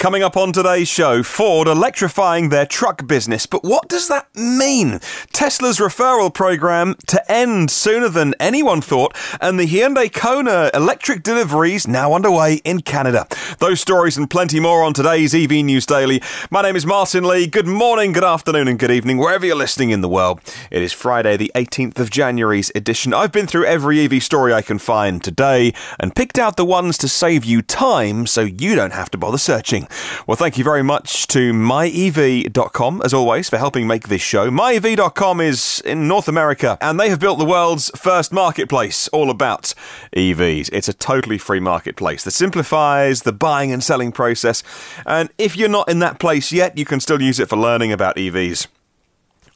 Coming up on today's show, Ford electrifying their truck business. But what does that mean? Tesla's referral program to end sooner than anyone thought, and the Hyundai Kona electric deliveries now underway in Canada. Those stories and plenty more on today's EV News Daily. My name is Martyn Lee. Good morning, good afternoon and good evening, wherever you're listening in the world. It is Friday, the 18th of January's edition. I've been through every EV story I can find today and picked out the ones to save you time so you don't have to bother searching. Well, thank you very much to myev.com, as always, for helping make this show. myev.com is in North America, and they have built the world's first marketplace all about EVs. It's a totally free marketplace that simplifies the buying and selling process, and if you're not in that place yet, you can still use it for learning about EVs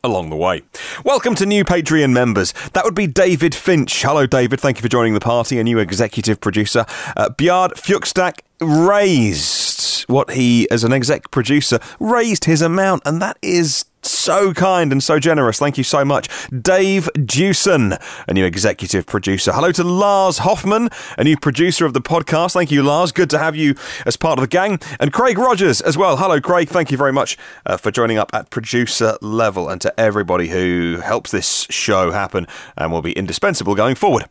along the way. Welcome to new Patreon members. That would be David FINCH. Hello, David. Thank you for joining the party. A new executive producer. FJUKSTAD raised what he, as an exec producer, raised his amount, and that is so kind and so generous. Thank you so much. Dave DEWSON, a new executive producer. Hello to LARS HOFFMANN, a new producer of the podcast. Thank you, Lars. Good to have you as part of the gang. And Craig Rogers as well. Hello, Craig. Thank you very much for joining up at producer level, and to everybody who helps this show happen and will be indispensable going forward.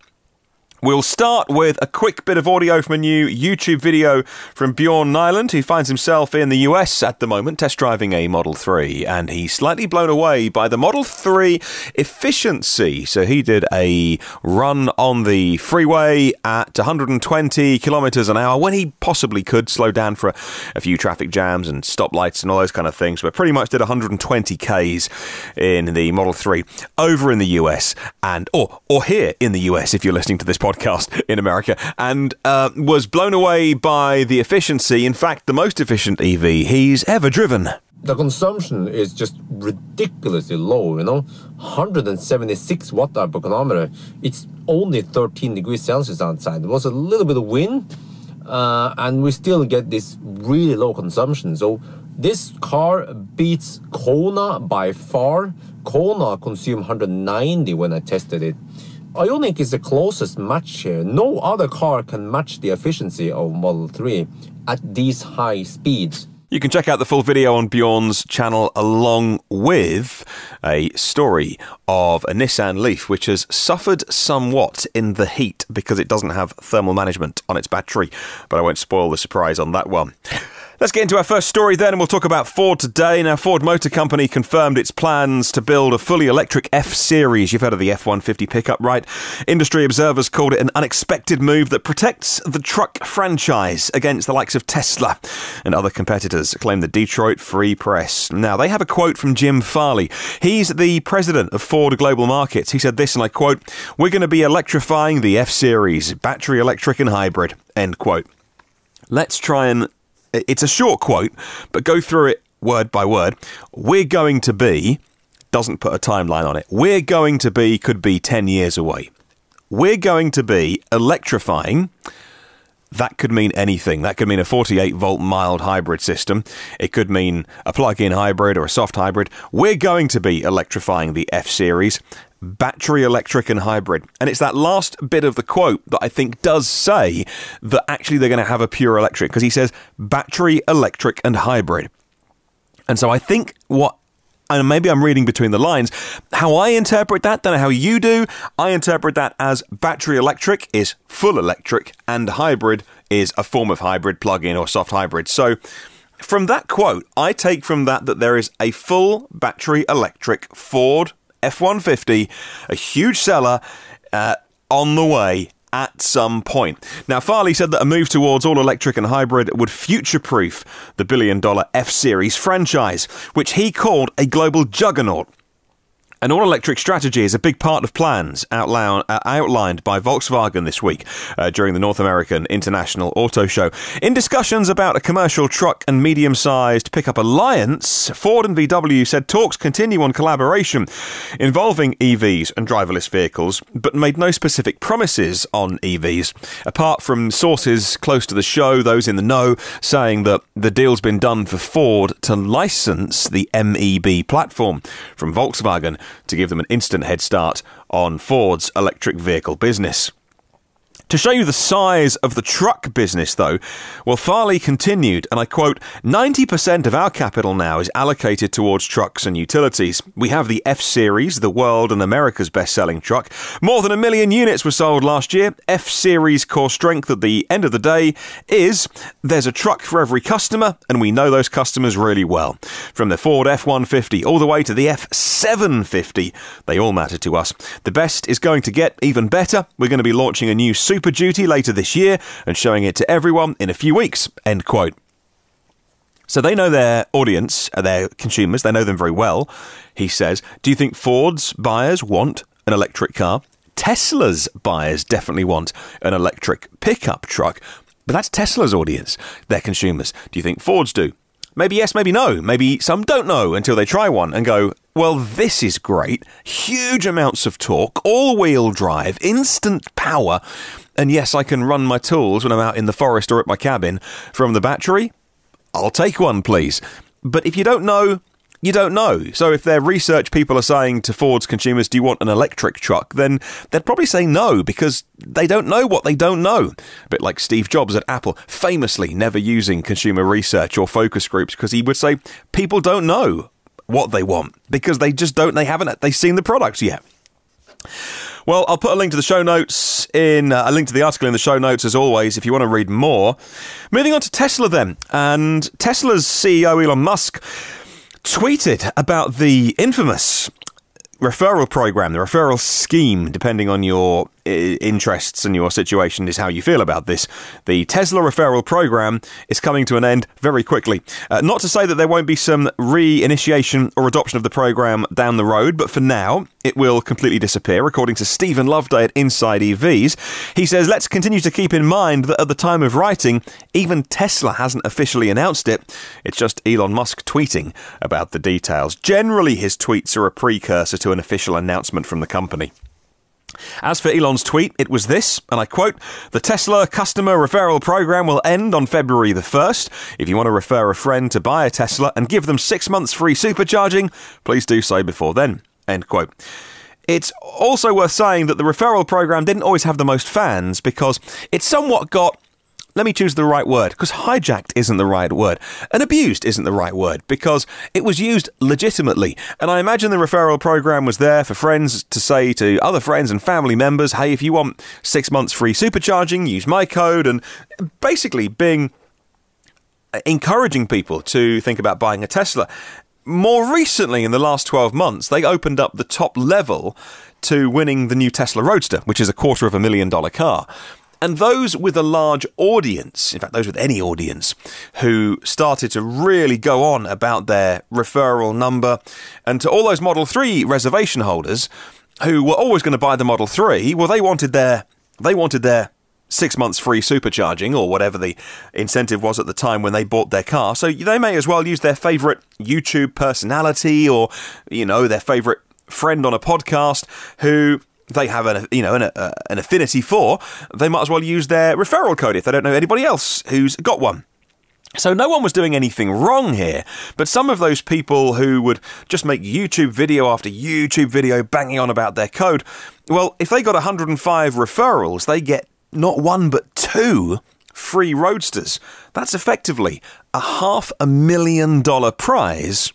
We'll start with a quick bit of audio from a new YouTube video from Bjorn Nyland, who finds himself in the US at the moment test driving a Model 3, and he's slightly blown away by the Model 3 efficiency. So he did a run on the freeway at 120 kilometers an hour when he possibly could slow down for a few traffic jams and stoplights and all those kind of things, but pretty much did 120 Ks in the Model 3 over in the US, and or here in the US if you're listening to this podcast in America, and was blown away by the efficiency. In fact, the most efficient EV he's ever driven. The consumption is just ridiculously low, 176 watt-hour per kilometer. It's only 13 degrees Celsius outside. There was a little bit of wind, and we still get this really low consumption. So this car beats Kona by far. Kona consumed 190 when I tested it. Ioniq is the closest match here. No other car can match the efficiency of Model 3 at these high speeds. You can check out the full video on Bjorn's channel, along with a story of a Nissan Leaf which has suffered somewhat in the heat because it doesn't have thermal management on its battery, but I won't spoil the surprise on that one. Let's get into our first story then, and we'll talk about Ford today. Now, Ford Motor Company confirmed its plans to build a fully electric F-Series. You've heard of the F-150 pickup, right? Industry observers called it an unexpected move that protects the truck franchise against the likes of Tesla and other competitors, claimed the Detroit Free Press. Now, they have a quote from Jim Farley. He's the president of Ford Global Markets. He said this, and I quote, "We're going to be electrifying the F-Series, battery, electric and hybrid," end quote. Let's try and... It's a short quote, but go through it word by word. We're going to be, doesn't put a timeline on it. We're going to be could be 10 years away. We're going to be electrifying. That could mean anything. That could mean a 48-volt mild hybrid system. It could mean a plug-in hybrid or a soft hybrid. We're going to be electrifying the F-Series, battery, electric and hybrid. And it's that last bit of the quote that I think does say that actually they're going to have a pure electric, because he says battery, electric and hybrid. And so I think and maybe I'm reading between the lines, how I interpret that, don't know how you do, I interpret that as battery electric is full electric and hybrid is a form of hybrid, plug-in or soft hybrid. So from that quote, I take from that there is a full battery electric Ford F-150, a huge seller, on the way at some point. Now, Farley said that a move towards all-electric and hybrid would future-proof the billion-dollar F-Series franchise, which he called a global juggernaut. An all-electric strategy is a big part of plans outlined by Volkswagen this week during the North American International Auto Show. In discussions about a commercial truck and medium-sized pickup alliance, Ford and VW said talks continue on collaboration involving EVs and driverless vehicles, but made no specific promises on EVs, apart from sources close to the show, those in the know, saying that the deal's been done for Ford to license the MEB platform from Volkswagen to give them an instant head start on Ford's electric vehicle business. To show you the size of the truck business, though, well, Farley continued, and I quote, 90% of our capital now is allocated towards trucks and utilities. We have the F-Series, the world and America's best-selling truck. More than 1 million units were sold last year. F-Series core strength at the end of the day is there's a truck for every customer, and we know those customers really well. From the Ford F-150 all the way to the F-750, they all matter to us. The best is going to get even better. We're going to be launching a new Super Duty later this year and showing it to everyone in a few weeks, end quote. So they know their audience, their consumers, they know them very well, he says. Do you think Ford's buyers want an electric car? Tesla's buyers definitely want an electric pickup truck, but that's Tesla's audience, their consumers. Do you think Ford's do? Maybe yes, maybe no. Maybe some don't know until they try one and go, well, this is great. Huge amounts of torque, all-wheel drive, instant power. And yes, I can run my tools when I'm out in the forest or at my cabin from the battery. I'll take one, please. But if you don't know, you don't know. So if their research people are saying to Ford's consumers, do you want an electric truck? Then they'd probably say no, because they don't know what they don't know. A bit like Steve Jobs at Apple, famously never using consumer research or focus groups, because he would say people don't know what they want because they've seen the products yet. Well, I'll put a link to the show notes a link to the article in the show notes, as always, if you want to read more. Moving on to Tesla then, and Tesla's CEO Elon Musk tweeted about the infamous referral program, the referral scheme, depending on your interests and your situation is how you feel about this. The Tesla referral program is coming to an end very quickly. Not to say that there won't be some reinitiation or adoption of the program down the road, but for now, it will completely disappear, according to Stephen Loveday at Inside EVs. He says, let's continue to keep in mind that at the time of writing, even Tesla hasn't officially announced it. It's just Elon Musk tweeting about the details. Generally, his tweets are a precursor to an official announcement from the company. As for Elon's tweet, it was this, and I quote, the Tesla customer referral program will end on February the 1st. If you want to refer a friend to buy a Tesla and give them 6 months free supercharging, please do so before then, end quote. It's also worth saying that the referral program didn't always have the most fans because it somewhat got, let me choose the right word, because hijacked isn't the right word, and abused isn't the right word, because it was used legitimately. And I imagine the referral program was there for friends to say to other friends and family members, hey, if you want 6 months free supercharging, use my code, and basically encouraging people to think about buying a Tesla. More recently, in the last 12 months, they opened up the top level to winning the new Tesla Roadster, which is a $250,000 car. And those with a large audience, in fact, those with any audience, who started to really go on about their referral number, and to all those Model 3 reservation holders who were always going to buy the Model 3, well, they wanted their 6 months free supercharging, or whatever the incentive was at the time when they bought their car. So they may as well use their favourite YouTube personality, or, their favourite friend on a podcast who they have an affinity for. They might as well use their referral code if they don't know anybody else who's got one. So no one was doing anything wrong here, but some of those people who would just make YouTube video after YouTube video banging on about their code, well, if they got 105 referrals, they get not one but 2 free Roadsters. That's effectively a $500,000 prize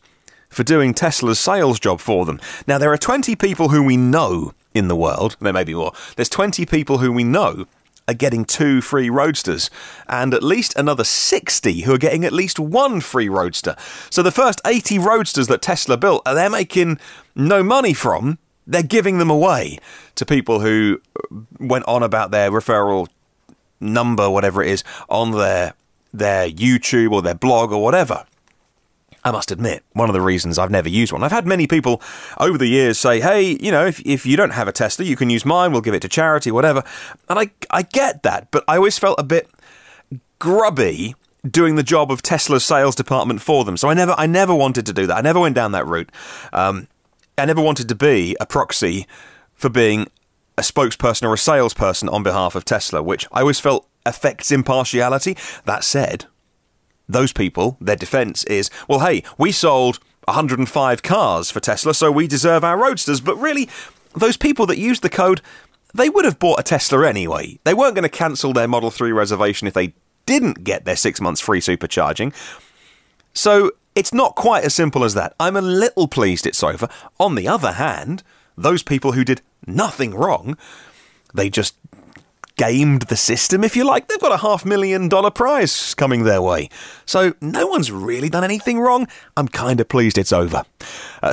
for doing Tesla's sales job for them. Now, there are 20 people who we know in the world, there may be more, there's 20 people who we know are getting 2 free Roadsters, and at least another 60 who are getting at least 1 free Roadster. So the first 80 Roadsters that Tesla built, they're making no money from, they're giving them away to people who went on about their referral number, whatever it is, on their YouTube or their blog or whatever. I must admit, one of the reasons I've never used one. I've had many people over the years say, hey, if you don't have a Tesla, you can use mine, we'll give it to charity, whatever. And I get that, but I always felt a bit grubby doing the job of Tesla's sales department for them. So I never wanted to do that. I never went down that route. I never wanted to be a proxy for being a spokesperson or a salesperson on behalf of Tesla, which I always felt affects impartiality. That said, those people, their defense is, well, hey, we sold 105 cars for Tesla, so we deserve our Roadsters. But really, those people that used the code, they would have bought a Tesla anyway. They weren't going to cancel their Model 3 reservation if they didn't get their 6 months free supercharging. So it's not quite as simple as that. I'm a little pleased it's over. On the other hand, those people who did nothing wrong, they just gamed the system, if you like. They've got a $500,000 prize coming their way. So no one's really done anything wrong. I'm kind of pleased it's over.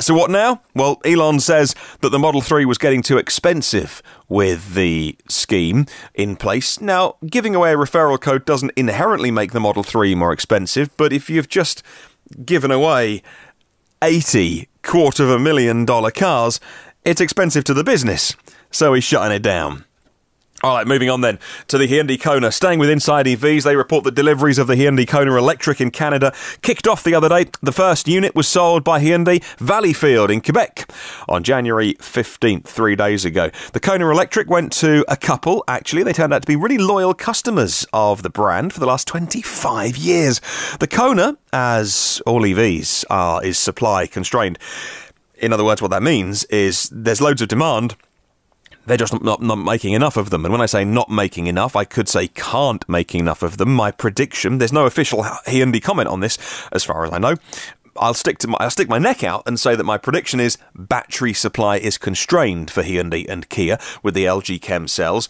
So what now? Well, Elon says that the Model 3 was getting too expensive with the scheme in place. Now, giving away a referral code doesn't inherently make the Model 3 more expensive, but if you've just given away 80 $250,000 cars, it's expensive to the business. So he's shutting it down. All right, moving on then to the Hyundai Kona. Staying with Inside EVs, they report that deliveries of the Hyundai Kona Electric in Canada kicked off the other day. The first unit was sold by Hyundai Valleyfield in Quebec on January 15th, 3 days ago. The Kona Electric went to a couple, actually. They turned out to be really loyal customers of the brand for the last 25 years. The Kona, as all EVs are, is supply constrained. In other words, what that means is there's loads of demand. They're just not making enough of them. And when I say not making enough, I could say can't make enough of them. My prediction, there's no official Hyundai comment on this, as far as I know. I'll stick my neck out and say that my prediction is battery supply is constrained for Hyundai and Kia with the LG Chem cells,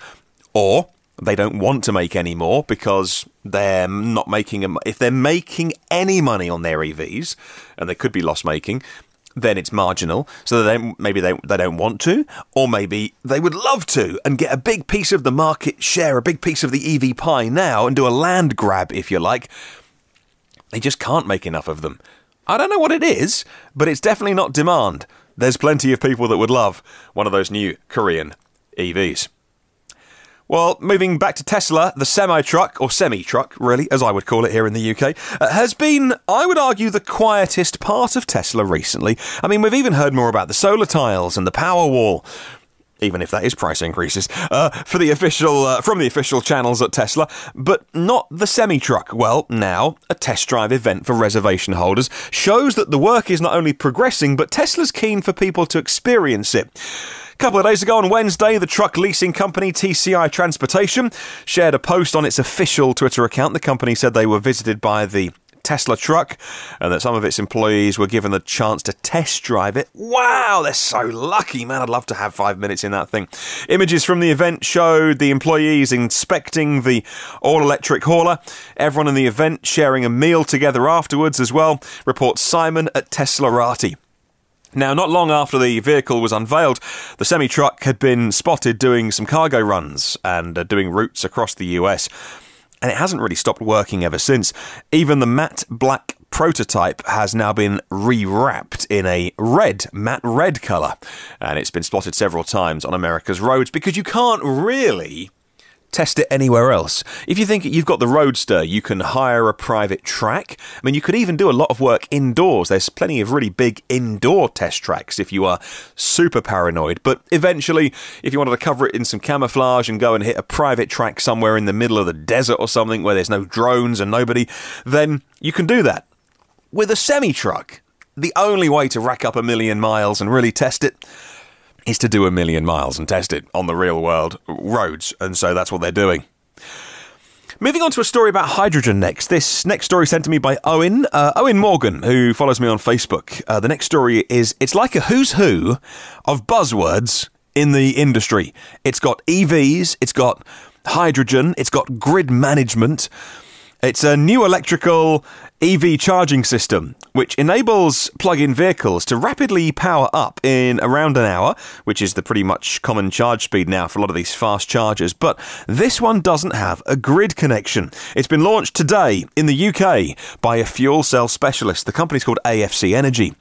or they don't want to make any more because they're not making if they're making any money on their EVs, and they could be loss-making, then it's marginal, so maybe they don't want to, or maybe they would love to and get a big piece of the market share, a big piece of the EV pie now and do a land grab, if you like. They just can't make enough of them. I don't know what it is, but it's definitely not demand. There's plenty of people that would love one of those new Korean EVs. Well, moving back to Tesla, the semi-truck, or semi-truck, really, as I would call it here in the UK, has been, I would argue, the quietest part of Tesla recently. I mean, we've even heard more about the solar tiles and the Powerwall, even if that is price increases, from the official channels at Tesla, but not the semi-truck. Well, now, a test drive event for reservation holders shows that the work is not only progressing, but Tesla's keen for people to experience it. A couple of days ago on Wednesday, the truck leasing company TCI Transportation shared a post on its official Twitter account. The company said they were visited by the Tesla truck and that some of its employees were given the chance to test drive it. Wow, they're so lucky, man. I'd love to have 5 minutes in that thing. Images from the event showed the employees inspecting the all-electric hauler. Everyone in the event sharing a meal together afterwards as well, reports Simon at Teslarati. Now, not long after the vehicle was unveiled, the semi-truck had been spotted doing some cargo runs and doing routes across the US. And it hasn't really stopped working ever since. Even the matte black prototype has now been rewrapped in a matte red colour. And it's been spotted several times on America's roads because you can't really test it anywhere else. If you think you've got the Roadster, you can hire a private track. I mean, you could even do a lot of work indoors. There's plenty of really big indoor test tracks if you are super paranoid. But eventually, if you wanted to cover it in some camouflage and go and hit a private track somewhere in the middle of the desert or something where there's no drones and nobody, then you can do that. With a semi-truck, the only way to rack up 1 million miles and really test it is to do 1 million miles and test it on the real world roads, and so that's what they're doing. Moving on to a story about hydrogen next. This next story sent to me by Owen Morgan, who follows me on Facebook. The next story is, it's like a who's who of buzzwords in the industry. It's got EVs, it's got hydrogen, it's got grid management. It's a new electrical EV charging system, which enables plug-in vehicles to rapidly power up in around an hour, which is the pretty much common charge speed now for a lot of these fast chargers. But this one doesn't have a grid connection. It's been launched today in the UK by a fuel cell specialist. The company's called AFC Energy,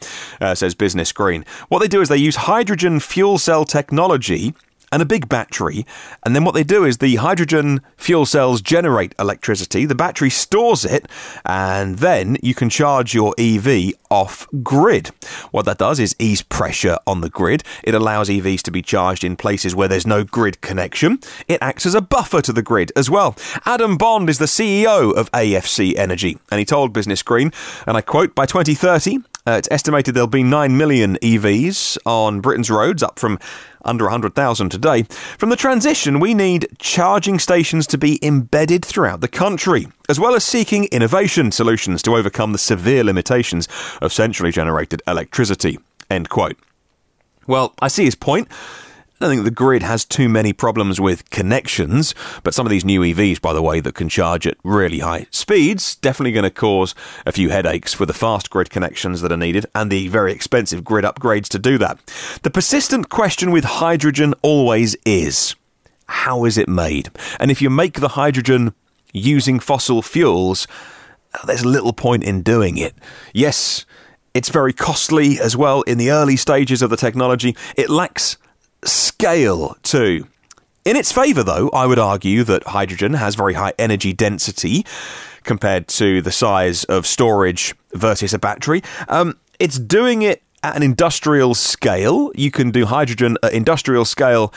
says Business Green. What they do is they use hydrogen fuel cell technology and a big battery, and then what they do is the hydrogen fuel cells generate electricity, the battery stores it, and then you can charge your EV off-grid. What that does is ease pressure on the grid. It allows EVs to be charged in places where there's no grid connection. It acts as a buffer to the grid as well. Adam Bond is the CEO of AFC Energy, and he told Business Green, and I quote, "By 2030, It's estimated there'll be 9 million EVs on Britain's roads, up from under 100,000 today. From the transition, we need charging stations to be embedded throughout the country, as well as seeking innovation solutions to overcome the severe limitations of centrally generated electricity. End quote. Well, I see his point. I don't think the grid has too many problems with connections, but some of these new EVs, by the way, that can charge at really high speeds, definitely going to cause a few headaches for the fast grid connections that are needed and the very expensive grid upgrades to do that. The persistent question with hydrogen always is, how is it made? And if you make the hydrogen using fossil fuels, there's little point in doing it. Yes, it's very costly as well in the early stages of the technology. It lacks scale too. In its favour, though, I would argue that hydrogen has very high energy density compared to the size of storage versus a battery. It's doing it at an industrial scale. You can do hydrogen at industrial scale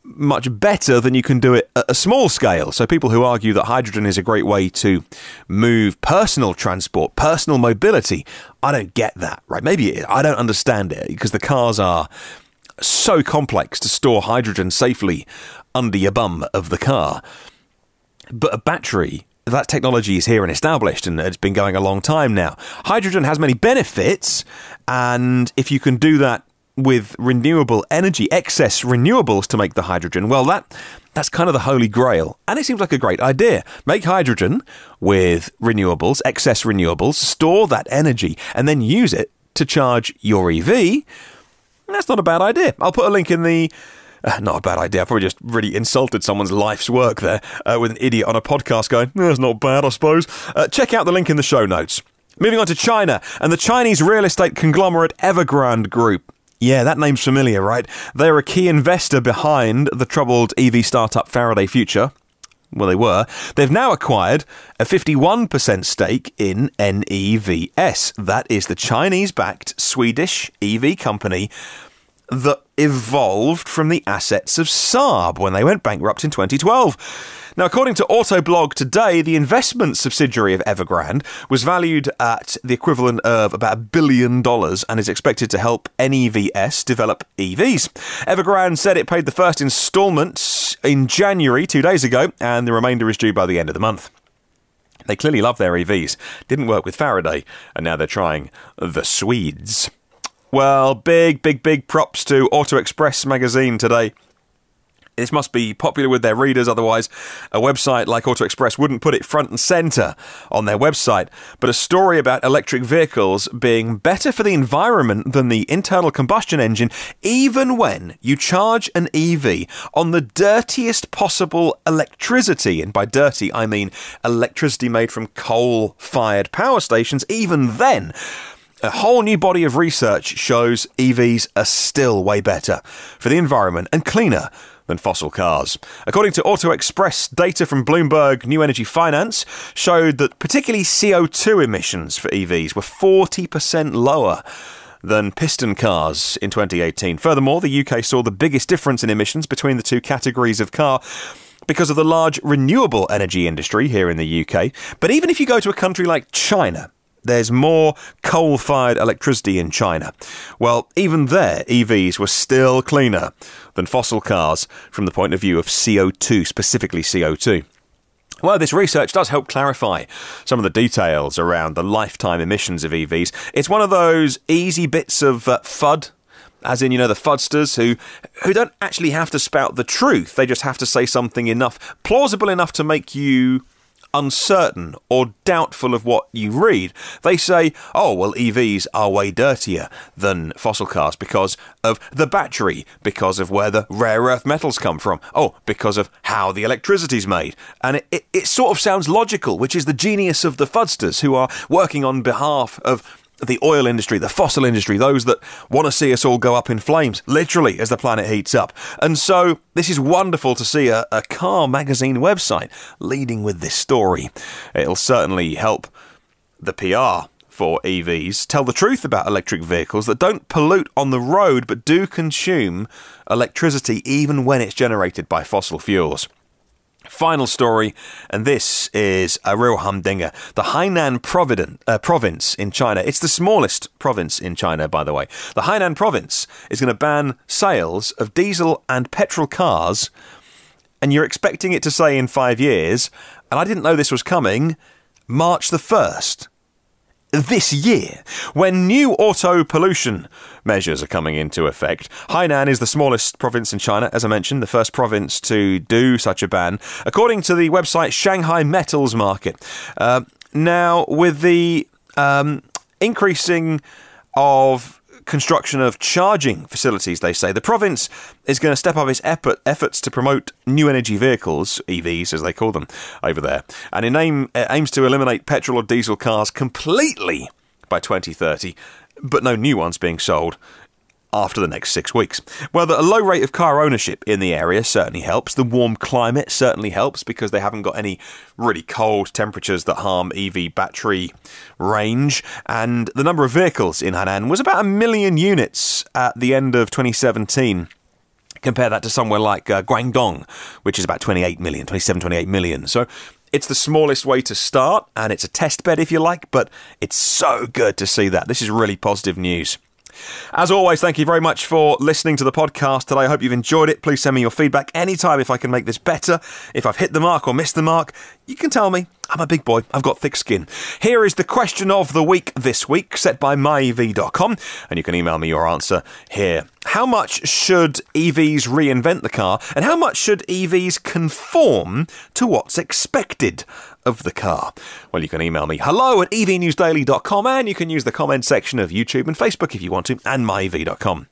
much better than you can do it at a small scale. So people who argue that hydrogen is a great way to move personal transport, personal mobility, I don't get that, right? Maybe I don't understand it because the cars are so complex to store hydrogen safely under your bum of the car. But a battery, that technology is here and established, and it's been going a long time now. Hydrogen has many benefits, and if you can do that with renewable energy, excess renewables to make the hydrogen, well, that's kind of the holy grail. And it seems like a great idea. Make hydrogen with renewables, excess renewables, store that energy, and then use it to charge your EV. That's not a bad idea. I'll put a link in the... not a bad idea. I probably just really insulted someone's life's work there with an idiot on a podcast going, that's not bad, I suppose. Check out the link in the show notes. Moving on to China and the Chinese real estate conglomerate Evergrande Group. Yeah, that name's familiar, right? They're a key investor behind the troubled EV startup Faraday Future. Well, they were. They've now acquired a 51% stake in NEVS. That is the Chinese-backed Swedish EV company that evolved from the assets of Saab when they went bankrupt in 2012. Now, according to Autoblog today, the investment subsidiary of Evergrande was valued at the equivalent of about $1 billion and is expected to help NEVS develop EVs. Evergrande said it paid the first instalment in January, 2 days ago, and the remainder is due by the end of the month. They clearly love their EVs. Didn't work with Faraday, and now they're trying the Swedes. Well, big props to Auto Express magazine today. This must be popular with their readers, otherwise a website like Auto Express wouldn't put it front and centre on their website. But a story about electric vehicles being better for the environment than the internal combustion engine, even when you charge an EV on the dirtiest possible electricity. And by dirty, I mean electricity made from coal-fired power stations. Even then, a whole new body of research shows EVs are still way better for the environment and cleaner than fossil cars. According to Auto Express, data from Bloomberg New Energy Finance showed that particularly CO2 emissions for EVs were 40% lower than piston cars in 2018. Furthermore, the UK saw the biggest difference in emissions between the two categories of car because of the large renewable energy industry here in the UK. But even if you go to a country like China, there's more coal-fired electricity in China. Well, even there, EVs were still cleaner than fossil cars from the point of view of CO2, specifically CO2. Well, this research does help clarify some of the details around the lifetime emissions of EVs. It's one of those easy bits of FUD, as in, you know, the fudsters who don't actually have to spout the truth. They just have to say something plausible enough to make you uncertain or doubtful of what you read. They say, oh, well, EVs are way dirtier than fossil cars because of the battery, because of where the rare earth metals come from, because of how the electricity's made. And it sort of sounds logical, which is the genius of the fudsters who are working on behalf of the oil industry, the fossil industry, those that want to see us all go up in flames, literally, as the planet heats up. And so this is wonderful to see a car magazine website leading with this story. It'll certainly help the PR for EVs tell the truth about electric vehicles that don't pollute on the road but do consume electricity even when it's generated by fossil fuels. Final story, and this is a real humdinger. The Hainan province in China, it's the smallest province in China, by the way. The Hainan province is going to ban sales of diesel and petrol cars, and you're expecting it to say in 5 years, and I didn't know this was coming, March the 1st. This year, when new auto pollution measures are coming into effect. Hainan is the smallest province in China, as I mentioned, the first province to do such a ban, according to the website Shanghai Metals Market. Now, with the increasing of construction of charging facilities, they say, the province is going to step up its efforts to promote new energy vehicles, EVs as they call them, over there. And it aims to eliminate petrol or diesel cars completely by 2030, but no new ones being sold after the next 6 weeks. Well, a low rate of car ownership in the area certainly helps. The warm climate certainly helps because they haven't got any really cold temperatures that harm EV battery range. And the number of vehicles in Hainan was about 1 million units at the end of 2017. Compare that to somewhere like Guangdong, which is about 28 million. So it's the smallest way to start, and it's a test bed, if you like, but it's so good to see that. This is really positive news. As always, thank you very much for listening to the podcast today. I hope you've enjoyed it. Please send me your feedback anytime if I can make this better. If I've hit the mark or missed the mark, you can tell me. I'm a big boy. I've got thick skin. Here is the question of the week this week, set by myev.com, and you can email me your answer here. How much should EVs reinvent the car, and how much should EVs conform to what's expected of the car? Well, you can email me hello@evnewsdaily.com, and you can use the comment section of YouTube and Facebook if you want to, and myev.com.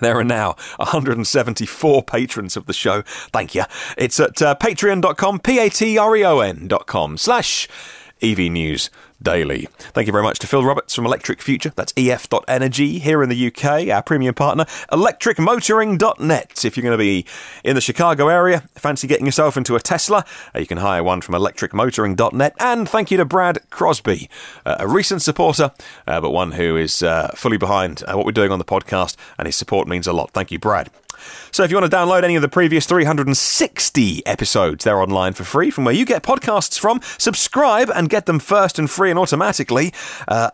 There are now 174 patrons of the show. Thank you. It's at patreon.com, patreon.com/EVNewsDaily. Thank you very much to Phil Roberts from Electric Future. That's ef.energy here in the UK, our premium partner. Electricmotoring.net. If you're going to be in the Chicago area, fancy getting yourself into a Tesla, you can hire one from electricmotoring.net. And thank you to Brad Crosby, a recent supporter, but one who is fully behind what we're doing on the podcast, and his support means a lot. Thank you, Brad. So if you want to download any of the previous 360 episodes, they're online for free from where you get podcasts from. Subscribe and get them first and free and automatically,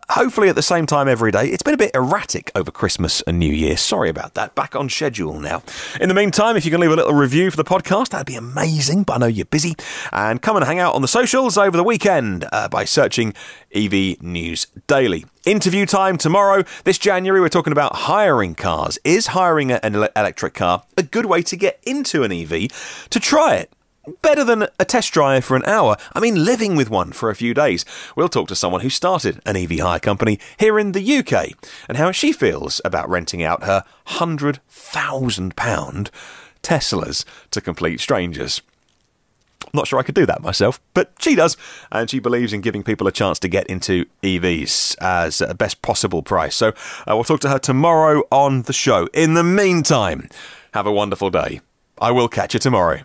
hopefully at the same time every day. It's been a bit erratic over Christmas and New Year. Sorry about that. Back on schedule now. In the meantime, if you can leave a little review for the podcast, that'd be amazing, but I know you're busy. And come and hang out on the socials over the weekend by searching EV News Daily. Interview time tomorrow. This January, we're talking about hiring cars. Is hiring an electric car a good way to get into an EV? To try it? Better than a test drive for an hour. I mean, living with one for a few days. We'll talk to someone who started an EV hire company here in the UK and how she feels about renting out her £100,000 Teslas to complete strangers. Not sure I could do that myself, but she does, and she believes in giving people a chance to get into EVs as a best possible price. So we'll talk to her tomorrow on the show. In the meantime, have a wonderful day. I will catch you tomorrow.